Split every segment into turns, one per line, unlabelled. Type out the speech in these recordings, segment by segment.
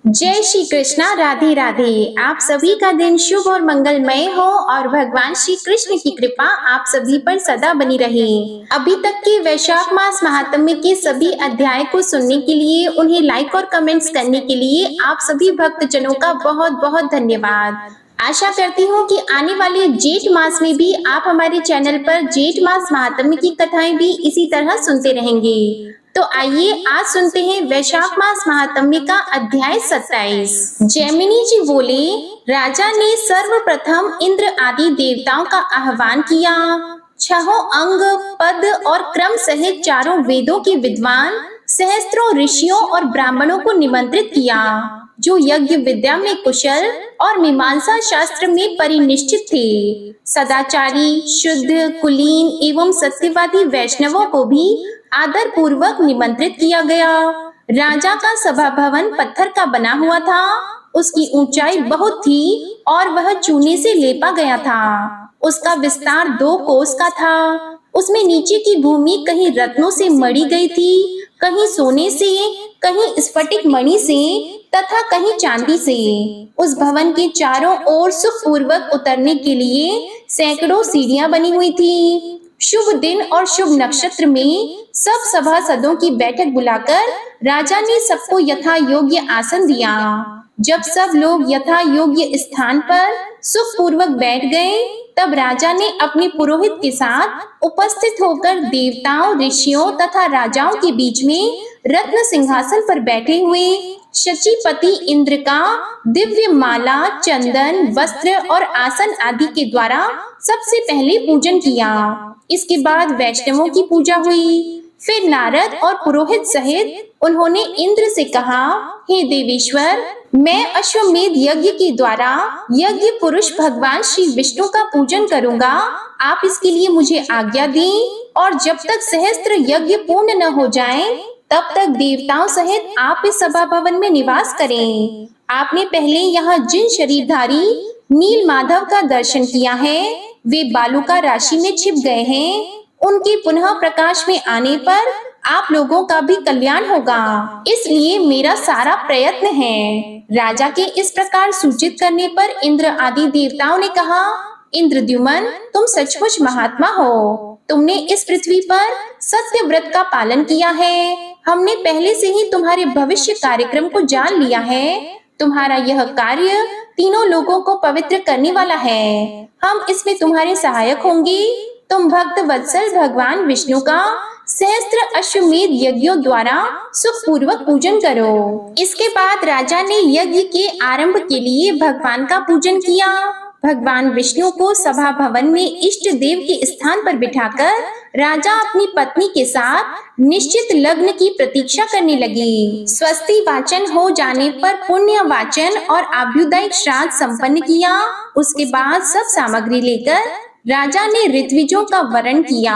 जय श्री कृष्णा। राधे राधे। आप सभी का दिन शुभ और मंगलमय हो और भगवान श्री कृष्ण की कृपा आप सभी पर सदा बनी रहे। अभी तक के वैशाख मास महात्म्य के सभी अध्याय को सुनने के लिए, उन्हें लाइक और कमेंट्स करने के लिए आप सभी भक्तजनों का बहुत बहुत धन्यवाद। आशा करती हूँ कि आने वाले जेठ मास में भी आप हमारे चैनल पर जेठ मास महात्म्य की कथाएं भी इसी तरह सुनते रहेंगे। तो आइए आज सुनते हैं वैशाख मास महात्म्य का अध्याय 27। जैमिनी जी बोले, राजा ने सर्वप्रथम इंद्र आदि देवताओं का आह्वान किया। छहों अंग, पद और क्रम सहित चारों वेदों के विद्वान, सहस्त्रों ऋषियों और ब्राह्मणों को निमंत्रित किया, जो यज्ञ विद्या में कुशल और मीमांसा शास्त्र में परिनिष्ठित थे। सदाचारी, शुद्ध, कुलीन एवं सत्यवादी वैष्णवों को भी आदर पूर्वक निमंत्रित किया गया। राजा का सभा भवन पत्थर का बना हुआ था। उसकी ऊंचाई बहुत थी और वह चूने से लेपा गया था। उसका विस्तार 2 कोस का था। उसमें नीचे की भूमि कहीं रत्नों से मढ़ी गई थी, कहीं सोने से, कहीं स्फटिक मणि से तथा कहीं चांदी से। उस भवन के चारों ओर सुखपूर्वक उतरने के लिए सैकड़ों सीढ़ियां बनी हुई थी। शुभ दिन और शुभ नक्षत्र में सब सभासदों की बैठक बुलाकर राजा ने सबको यथा योग्य आसन दिया। जब सब लोग यथा योग्य स्थान पर सुखपूर्वक बैठ गए, तब राजा ने अपने पुरोहित के साथ उपस्थित होकर देवताओं, ऋषियों तथा राजाओं के बीच में रत्न सिंहासन पर बैठे हुए शचीपति इंद्र का दिव्य माला, चंदन, वस्त्र और आसन आदि के द्वारा सबसे पहले पूजन किया। इसके बाद वैष्णवों की पूजा हुई। फिर नारद और पुरोहित सहित उन्होंने इंद्र से कहा, हे देवेश्वर, मैं अश्वमेध यज्ञ के द्वारा यज्ञ पुरुष भगवान श्री विष्णु का पूजन करूंगा। आप इसके लिए मुझे आज्ञा दें और जब तक सहस्त्र यज्ञ पूर्ण न हो जाएं, तब तक देवताओं सहित आप इस सभा भवन में निवास करें। आपने पहले यहाँ जिन शरीरधारी नील माधव का दर्शन किया है, वे बालुका राशि में छिप गए हैं। उनके पुनः प्रकाश में आने पर आप लोगों का भी कल्याण होगा, इसलिए मेरा सारा प्रयत्न है। राजा के इस प्रकार सूचित करने पर इंद्र आदि देवताओं ने कहा, इंद्रद्युमन, तुम सचमुच महात्मा हो। तुमने इस पृथ्वी पर सत्य व्रत का पालन किया है। हमने पहले से ही तुम्हारे भविष्य कार्यक्रम को जान लिया है। तुम्हारा यह कार्य तीनों लोगों को पवित्र करने वाला है। हम इसमें तुम्हारे सहायक होंगे। तुम भक्त वत्सल भगवान विष्णु का सहस्त्र अश्वमेध यज्ञों द्वारा सुखपूर्वक पूजन करो। इसके बाद राजा ने यज्ञ के आरंभ के लिए भगवान का पूजन किया। भगवान विष्णु को सभा भवन में इष्ट देव के स्थान पर बिठाकर राजा अपनी पत्नी के साथ निश्चित लग्न की प्रतीक्षा करने लगे। स्वस्ति वाचन हो जाने पर पुण्य वाचन और आभ्युदय श्राद्ध संपन्न किया। उसके बाद सब सामग्री लेकर राजा ने ऋत्विजों का वरण किया।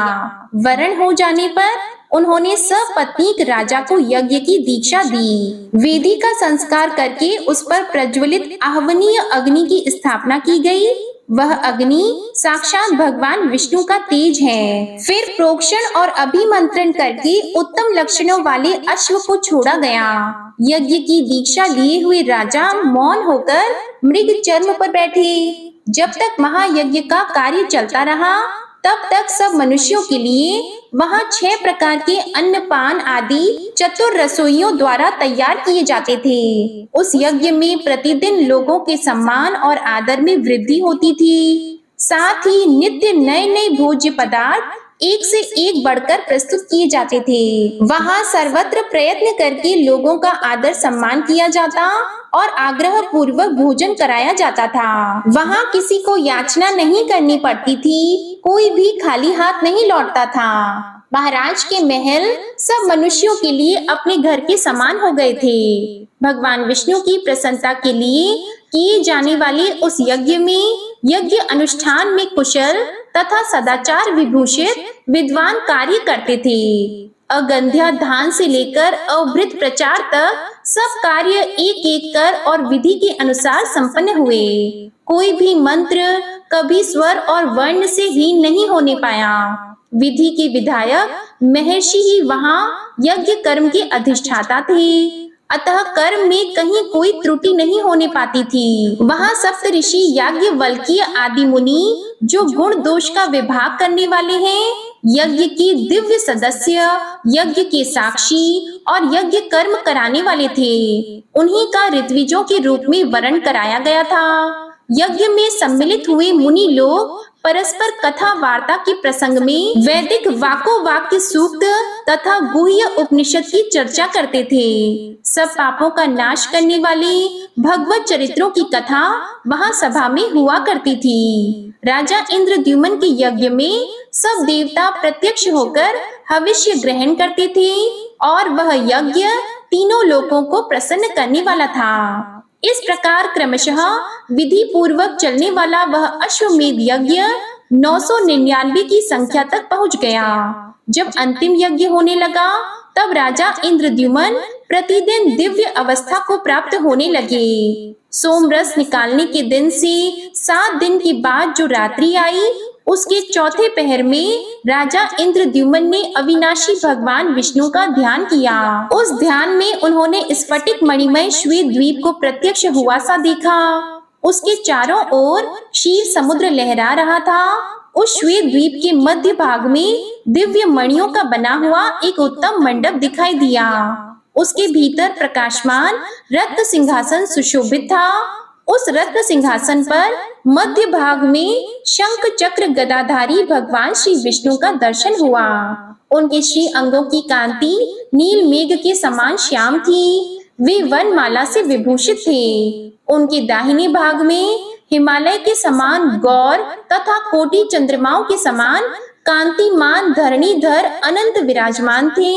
वरण हो जाने पर उन्होंने सपत्नीक राजा को यज्ञ की दीक्षा दी। वेदी का संस्कार करके उस पर प्रज्वलित आहवनीय अग्नि की स्थापना की गई। वह अग्नि साक्षात भगवान विष्णु का तेज है। फिर प्रोक्षण और अभिमंत्रण करके उत्तम लक्षणों वाले अश्व को छोड़ा गया। यज्ञ की दीक्षा लिए हुए राजा मौन होकर मृग चर्म पर बैठे। जब तक महायज्ञ का कार्य चलता रहा, तब तक सब मनुष्यों के लिए वहाँ 6 प्रकार के अन्नपान आदि चतुर रसोइयों द्वारा तैयार किए जाते थे। उस यज्ञ में प्रतिदिन लोगों के सम्मान और आदर में वृद्धि होती थी। साथ ही नित्य नए नए भोज्य पदार्थ एक से एक बढ़कर प्रस्तुत किए जाते थे। वहाँ सर्वत्र प्रयत्न करके लोगों का आदर सम्मान किया जाता और आग्रह पूर्वक भोजन कराया जाता था। वहाँ किसी को याचना नहीं करनी पड़ती थी। कोई भी खाली हाथ नहीं लौटता था। महाराज के महल सब मनुष्यों के लिए अपने घर के समान हो गए थे। भगवान विष्णु की प्रसन्नता के लिए किए जाने वाले उस यज्ञ में यज्ञ अनुष्ठान में कुशल तथा सदाचार विभूषित विद्वान कार्य करते थे। अगंध्या धान से लेकर अवभृत प्रचार तक सब कार्य एक एक कर और विधि के अनुसार संपन्न हुए। कोई भी मंत्र कभी स्वर और वर्ण से हीन नहीं होने पाया। विधि के विधायक महर्षि ही वहाँ यज्ञ कर्म के अधिष्ठाता थे। अतः कर्म में कहीं कोई त्रुटि नहीं होने पाती थी। वहाँ सप्त ऋषि याज्ञवल्क्य आदि मुनि जो गुण दोष का विभाग करने वाले हैं, यज्ञ के दिव्य सदस्य, यज्ञ के साक्षी और यज्ञ कर्म कराने वाले थे, उन्हीं का ऋत्विजों के रूप में वर्ण कराया गया था। यज्ञ में सम्मिलित हुए मुनि लोग परस्पर कथा वार्ता के प्रसंग में वैदिक वाको वाक्य सूक्त तथा गुह्य उपनिषद की चर्चा करते थे। सब पापों का नाश करने वाले भगवत चरित्रों की कथा वहाँ सभा में हुआ करती थी। राजा इंद्रद्युम्न के यज्ञ में सब देवता प्रत्यक्ष होकर हविष्य ग्रहण करते थे और वह यज्ञ तीनों लोकों को प्रसन्न करने वाला था। इस प्रकार क्रमशः विधि पूर्वक चलने वाला वह अश्वमेध यज्ञ 999 की संख्या तक पहुंच गया। जब अंतिम यज्ञ होने लगा तब राजा इंद्रद्युम्न प्रतिदिन दिव्य अवस्था को प्राप्त होने लगे। सोमरस निकालने के दिन से 7 दिन के बाद जो रात्रि आई, उसके चौथे पहर में राजा इंद्रद्युम्न ने अविनाशी भगवान विष्णु का ध्यान किया। उस ध्यान में उन्होंने स्फटिक मणिमय श्वेत द्वीप को प्रत्यक्ष हुआ सा देखा। उसके चारों ओर क्षीर समुद्र लहरा रहा था। उस श्वेत द्वीप के मध्य भाग में दिव्य मणियों का बना हुआ एक उत्तम मंडप दिखाई दिया। उसके भीतर प्रकाशमान रत्न सिंहासन सुशोभित था। उस रत्न सिंहासन पर मध्य भाग में शंख चक्र गदाधारी भगवान श्री विष्णु का दर्शन हुआ। उनके श्री अंगों की कांति नील मेघ के समान श्याम थी। वे वनमाला से विभूषित थे। उनके दाहिने भाग में हिमालय के समान गौर तथा कोटि चंद्रमाओं के समान कांतिमान धरणीधर अनंत विराजमान थे,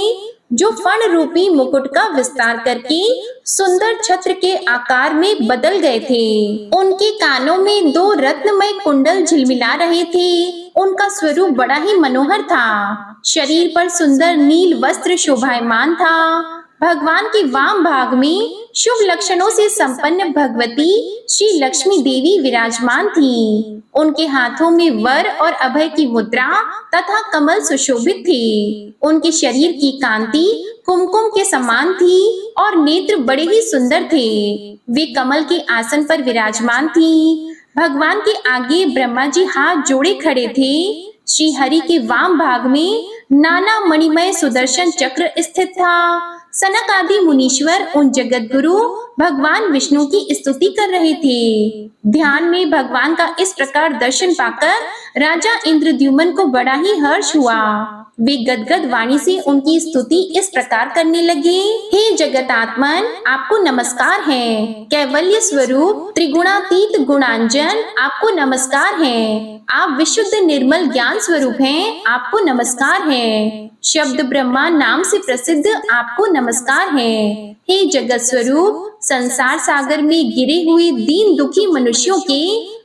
जो फण रूपी मुकुट का विस्तार करके सुंदर छत्र के आकार में बदल गए थे। उनके कानों में 2 रत्नमय कुंडल झिलमिला रहे थे। उनका स्वरूप बड़ा ही मनोहर था। शरीर पर सुंदर नील वस्त्र शोभायमान था। भगवान के वाम भाग में शुभ लक्षणों से संपन्न भगवती श्री लक्ष्मी देवी विराजमान थी। उनके हाथों में वर और अभय की मुद्रा तथा कमल सुशोभित थे। उनके शरीर की कांति कुमकुम के समान थी और नेत्र बड़े ही सुंदर थे। वे कमल के आसन पर विराजमान थी। भगवान के आगे ब्रह्मा जी हाथ जोड़े खड़े थे। श्री हरि के वाम भाग में नाना मणिमय सुदर्शन चक्र स्थित था। सनक आदि मुनीश्वर उन जगत गुरु भगवान विष्णु की स्तुति कर रहे थे। ध्यान में भगवान का इस प्रकार दर्शन पाकर राजा इंद्रद्युम्न को बड़ा ही हर्ष हुआ। वे गदगद वाणी से उनकी स्तुति इस प्रकार करने लगे। हे जगतात्मन, आपको नमस्कार है। कैवल्य स्वरूप त्रिगुणातीत गुणांजन, आपको नमस्कार है। आप विशुद्ध निर्मल ज्ञान स्वरूप हैं, आपको नमस्कार है। शब्द ब्रह्मा नाम से प्रसिद्ध, आपको नमस्कार है। हे जगत स्वरूप, संसार सागर में गिरे हुए दीन दुखी मनुष्यों के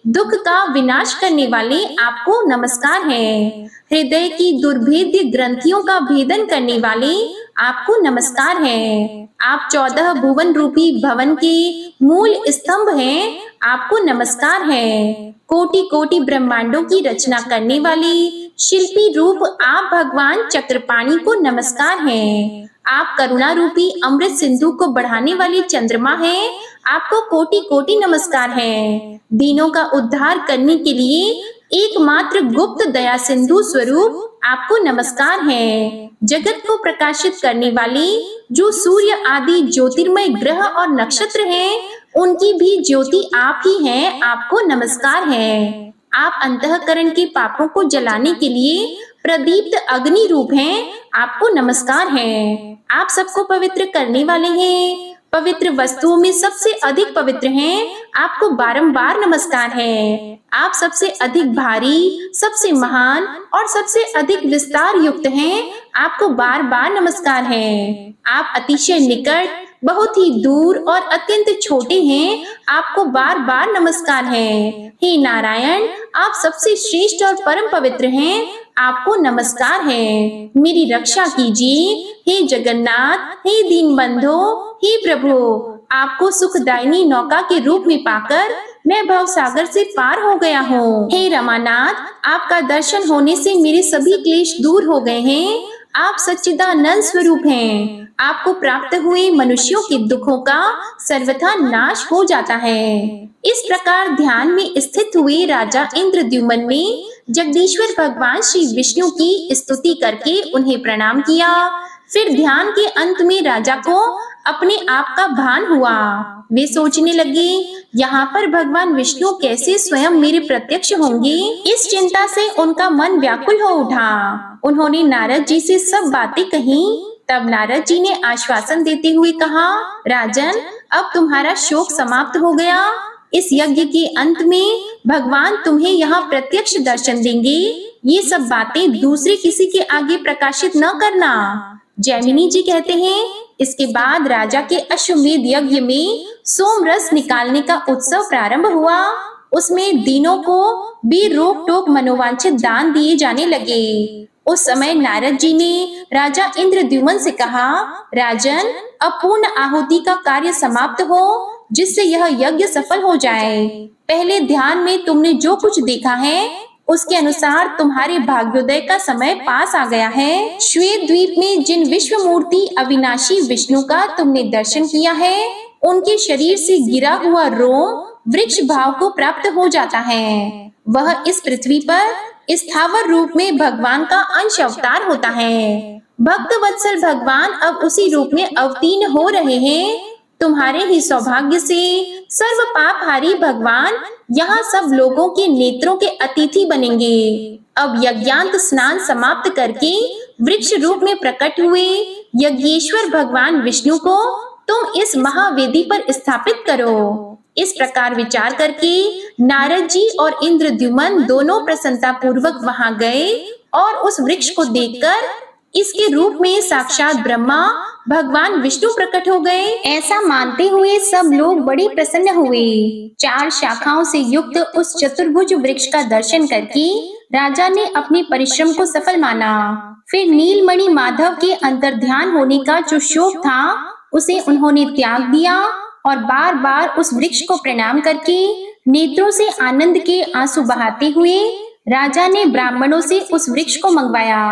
दुख का विनाश करने वाले, आपको नमस्कार है। हृदय की दुर्भेद्य ग्रंथियों का भेदन करने वाले, आपको नमस्कार है। आप 14 भुवन रूपी भवन के मूल स्तंभ हैं, आपको नमस्कार है। कोटि कोटि ब्रह्मांडों की रचना करने वाले शिल्पी रूप आप भगवान चक्रपाणि को नमस्कार है। आप करुणा रूपी अमृत सिंधु को बढ़ाने वाले चंद्रमा हैं, आपको कोटि कोटि नमस्कार है। दीनों का उद्धार करने के लिए एकमात्र गुप्त दया सिंधु स्वरूप, आपको नमस्कार है। जगत को प्रकाशित करने वाले जो सूर्य आदि ज्योतिर्मय ग्रह और नक्षत्र हैं, उनकी भी ज्योति आप ही हैं, आपको नमस्कार है। आप अंतःकरण के पापों को जलाने के लिए प्रदीप्त अग्नि रूप हैं, आपको नमस्कार है। आप सबको पवित्र करने वाले हैं, पवित्र वस्तुओं में सबसे अधिक पवित्र हैं, आपको बारंबार नमस्कार है। आप सबसे अधिक भारी, सबसे महान और सबसे अधिक विस्तार युक्त हैं, आपको बार बार नमस्कार है। आप अतिशय निकट, बहुत ही दूर और अत्यंत छोटे हैं, आपको बार बार नमस्कार है। हे नारायण, आप सबसे श्रेष्ठ और परम पवित्र हैं, आपको नमस्कार है। मेरी रक्षा कीजिए। हे जगन्नाथ, हे दीनबंधो, हे प्रभु, आपको सुखदायिनी नौका के रूप में पाकर मैं भव सागर से पार हो गया हूँ। हे रमानाथ, आपका दर्शन होने से मेरे सभी क्लेश दूर हो गए हैं। आप सच्चिदानंद स्वरूप हैं, आपको प्राप्त हुए मनुष्यों के दुखों का सर्वथा नाश हो जाता है। इस प्रकार ध्यान में स्थित हुए राजा इंद्रद्युम्न ने जगदीश्वर भगवान श्री विष्णु की स्तुति करके उन्हें प्रणाम किया। फिर ध्यान के अंत में राजा को अपने आप का भान हुआ। वे सोचने लगे, यहाँ पर भगवान विष्णु कैसे स्वयं मेरे प्रत्यक्ष होंगे। इस चिंता से उनका मन व्याकुल हो उठा। उन्होंने नारद जी से सब बातें कही। तब नारद जी ने आश्वासन देते हुए कहा, राजन, अब तुम्हारा शोक समाप्त हो गया। इस यज्ञ के अंत में भगवान तुम्हें यहाँ प्रत्यक्ष दर्शन देंगे। ये सब बातें दूसरे किसी के आगे प्रकाशित न करना। जैमिनी जी कहते हैं, इसके बाद राजा के अश्वमेध यज्ञ में सोम रस निकालने का उत्सव प्रारंभ हुआ। उसमें दीनों को भी रोक टोक मनोवांछित दान दिए जाने लगे। उस समय नारद जी ने राजा इंद्रद्युम्न से कहा, राजन, अब पूर्ण आहुति का कार्य समाप्त हो, जिससे यह यज्ञ सफल हो जाए। पहले ध्यान में तुमने जो कुछ देखा है उसके अनुसार तुम्हारे भाग्योदय का समय पास आ गया है। श्वेत द्वीप में जिन विश्व मूर्ति अविनाशी विष्णु का तुमने दर्शन किया है, उनके शरीर से गिरा हुआ रोम वृक्ष भाव को प्राप्त हो जाता है। वह इस पृथ्वी पर स्थावर रूप में भगवान का अंश अवतार होता है। भक्त वत्सल भगवान अब उसी रूप में अवतीर्ण हो रहे हैं। तुम्हारे ही सौभाग्य से सर्व पापहारी भगवान यहाँ सब लोगों के नेत्रों के अतिथि बनेंगे। अब यज्ञांत स्नान समाप्त करके वृक्ष रूप में प्रकट हुए यज्ञेश्वर भगवान विष्णु को तुम इस महावेदी पर स्थापित करो। इस प्रकार विचार करके नारद जी और इंद्रद्युम्न दोनों प्रसन्नता पूर्वक वहां गए और उस वृक्ष को देखकर इसके रूप में साक्षात ब्रह्मा भगवान विष्णु प्रकट हो गए। ऐसा मानते हुए सब लोग बड़े प्रसन्न हुए। 4 शाखाओं से युक्त उस चतुर्भुज वृक्ष का दर्शन करके राजा ने अपने परिश्रम को सफल माना। फिर नीलमणि माधव के अंतर्ध्यान होने का जो शोक था, उसे उन्होंने त्याग दिया और बार बार उस वृक्ष को प्रणाम करके नेत्रों से आनंद के आंसू बहाते हुए राजा ने ब्राह्मणों से उस वृक्ष को मंगवाया।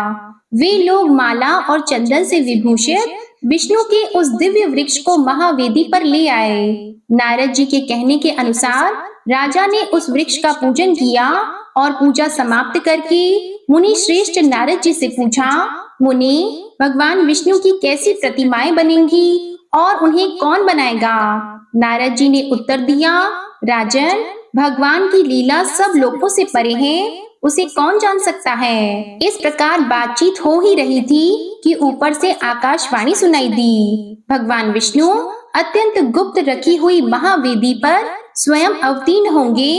वे लोग माला और चंदन से विभूषित विष्णु के उस दिव्य वृक्ष को महावेदी पर ले आए। नारद जी के कहने के अनुसार राजा ने उस वृक्ष का पूजन किया और पूजा समाप्त करके मुनि श्रेष्ठ नारद जी से पूछा, मुनि, भगवान विष्णु की कैसी प्रतिमाएं बनेंगी और उन्हें कौन बनाएगा? नारद जी ने उत्तर दिया, राजन, भगवान की लीला सब लोगों से परे है, उसे कौन जान सकता है। इस प्रकार बातचीत हो ही रही थी कि ऊपर से आकाशवाणी सुनाई दी। भगवान विष्णु अत्यंत गुप्त रखी हुई महावेदी पर स्वयं अवतीर्ण होंगे।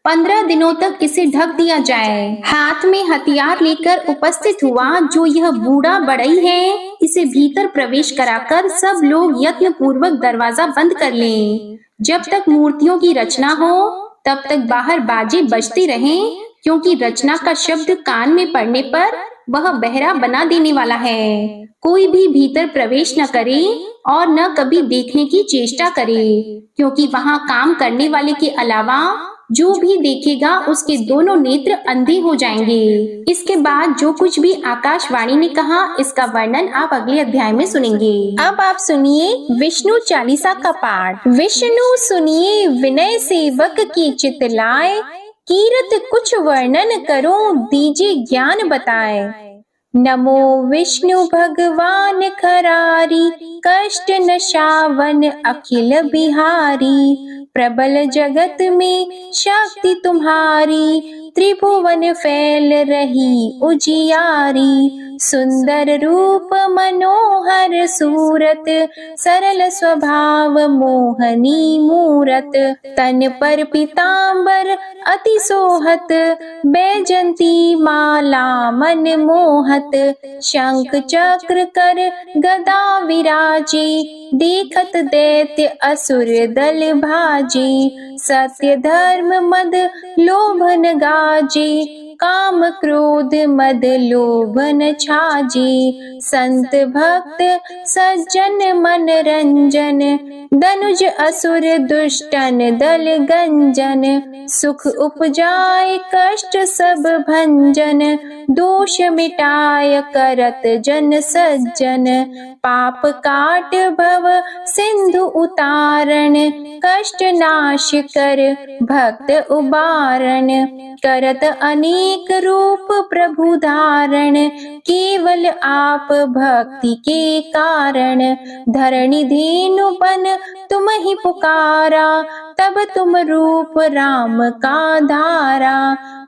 15 दिनों तक इसे ढक दिया जाए। हाथ में हथियार लेकर उपस्थित हुआ जो यह बूढ़ा बढ़ई है, इसे भीतर प्रवेश कराकर सब लोग यत्न पूर्वक दरवाजा बंद कर लें। जब तक मूर्तियों की रचना हो तब तक बाहर बाजे बजते रहें, क्योंकि रचना का शब्द कान में पड़ने पर वह बहरा बना देने वाला है। कोई भी भीतर प्रवेश न करे और न कभी देखने की चेष्टा करे, क्योंकि वहाँ काम करने वाले के अलावा जो भी देखेगा उसके दोनों नेत्र अंधे हो जाएंगे। इसके बाद जो कुछ भी आकाशवाणी ने कहा, इसका वर्णन आप अगले अध्याय में सुनेंगे। अब आप सुनिए विष्णु चालीसा का पाठ। विष्णु सुनिए विनय सेवक की चितलाए, कीरत कुछ वर्णन करो दीजिए ज्ञान बताए। नमो विष्णु भगवान खरारी, कष्ट नशावन अखिल बिहारी। प्रबल जगत में शक्ति तुम्हारी, त्रिभुवन फैल रही उजियारी। सुंदर रूप मनोहर सूरत, सरल स्वभाव मोहनी मूरत। तन पर पीतांबर अति सोहत, बैजंती माला मन मोहत। शंख चक्र कर गदा विराजे, देखत दैत्य असुर दल भाजे। सत्य धर्म मद लोभन गाजे, काम क्रोध मद लोभ न छाजे। संत भक्त सज्जन मन रंजन, दनुज असुर दुष्टन दल गंजन। सुख उपजाय कष्ट सब भंजन, दोष मिटाय करत जन सज्जन। पाप काट भव सिंधु उतारण, कष्ट नाश कर भक्त उबारण। करत अनेक रूप प्रभु धारण, केवल आप भक्ति के कारण। धरणी धेनु बन तुम ही पुकारा, तब तुम रूप राम का धारा।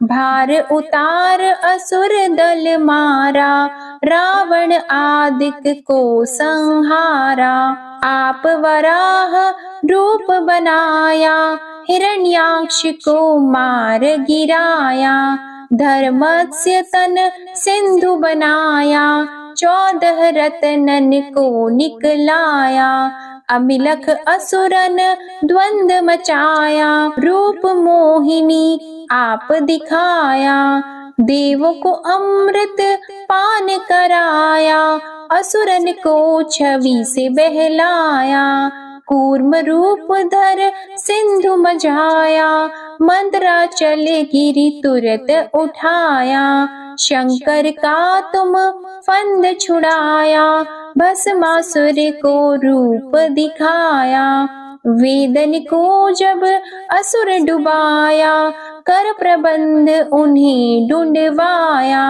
भार उतार असुर दल मारा, रावण आदिक को संहारा। आप वराह रूप बनाया, हिरण्याक्ष को मार गिराया। धर्मस्य तन सिंधु बनाया, 14 रत्नन को निकलाया। अमिलख असुरन द्वंद मचाया, रूप मोहिनी आप दिखाया। देवों को अमृत पान कराया, असुरन को छवि से बहलाया। कूर्म रूप धर सिंधु मझाया, मंदराचल गिरि तुरत उठाया। शंकर का तुम फंद छुड़ाया, भस्मासुर को रूप दिखाया। वेदन को जब असुर डुबाया, कर प्रबंध उन्हें ढूंढवाया।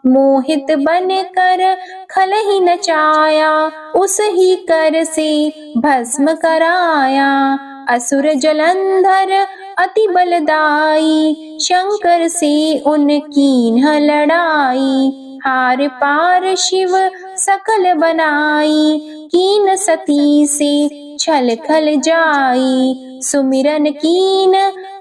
मोहित बन कर खल ही नचाया, उस ही कर से भस्म कराया। असुर जलंधर अति बलदाई, शंकर से उनकी लड़ाई। हार पार शिव सकल बनाई, कीन सती से छल खल जाई। सुमिरन कीन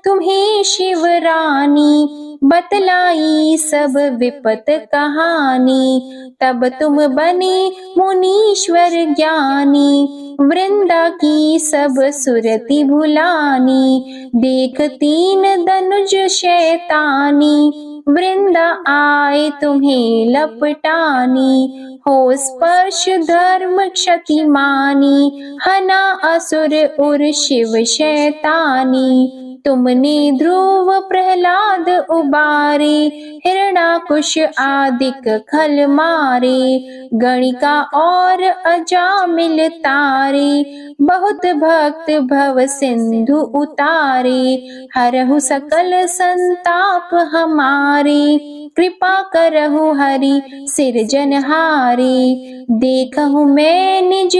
तुम्हें शिव रानी, बतलाई सब विपत कहानी। तब तुम बने मुनीश्वर ज्ञानी, वृंदा की सब सुरति भुलानी। देख 3 धनुज शैतानी, वृंदा आए तुम्हें लपटानी। हो स्पर्श धर्म क्षति मानी, हना असुर उर शिव शैतानी। तुमने ध्रुव प्रहलाद उबारे, हिरणाकुश आदिक खल मारे। गणिका और अजामिल तारे, बहुत भक्त भव सिंधु उतारे। हरहु सकल संताप हमारे, कृपा करहु हरि सिरजनहारे। देखहु मैं निज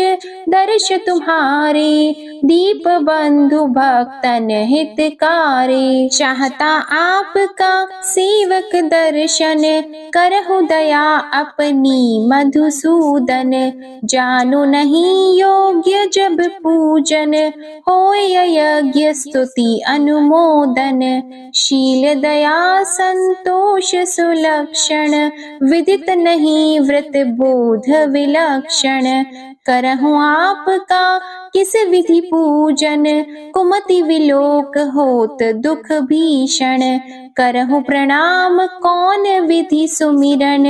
दर्श तुम्हारे, दीप बंधु भक्तन हितकारे। चाहता आपका सेवक दर्शन, करहु दया अपनी मधुसूदन। जानो नहीं योग्य जब पूजन, होय यज्ञ स्तुति अनुमोदन। शील दया संतोष सुलक्षण, विदित नहीं व्रत बोध विलक्षण। करहु आपका किस विधि पूजन, कुमति विलोक होत दुख भीषण। करहु प्रणाम कौन विधि सुमिरन,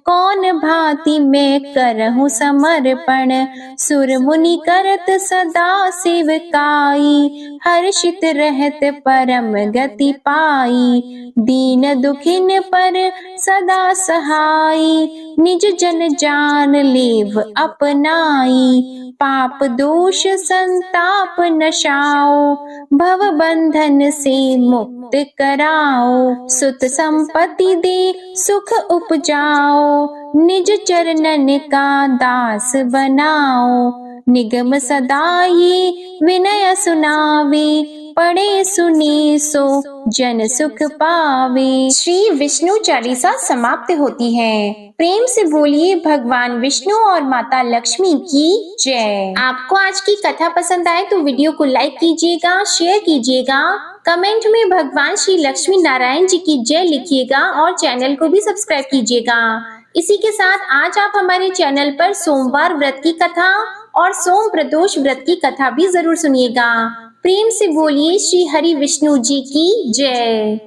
कौन भांति मैं करहु समर्पण। सुर मुनि करत सदा सेवकाई, हर्षित रहत परम गति पाई। दीन दुखिन पर सदा सहाई, निज जन जान लेव अपनाई। पाप दोष संताप नशाओ, भव बंधन से मुक्त कराओ। सुत संपत्ति दे सुख उपजाओ, निज चरणन का दास बनाओ। निगम सदा ये विनय सुनावे, पढ़े सुने सो जन सुख पावे। श्री विष्णु चालीसा समाप्त होती है। प्रेम से बोलिए भगवान विष्णु और माता लक्ष्मी की जय। आपको आज की कथा पसंद आए तो वीडियो को लाइक कीजिएगा, शेयर कीजिएगा, कमेंट में भगवान श्री लक्ष्मी नारायण जी की जय लिखिएगा और चैनल को भी सब्सक्राइब कीजिएगा। इसी के साथ आज आप हमारे चैनल पर सोमवार व्रत की कथा और सोम प्रदोष व्रत की कथा भी जरूर सुनिएगा। प्रेम से बोलिए श्री हरि विष्णु जी की जय।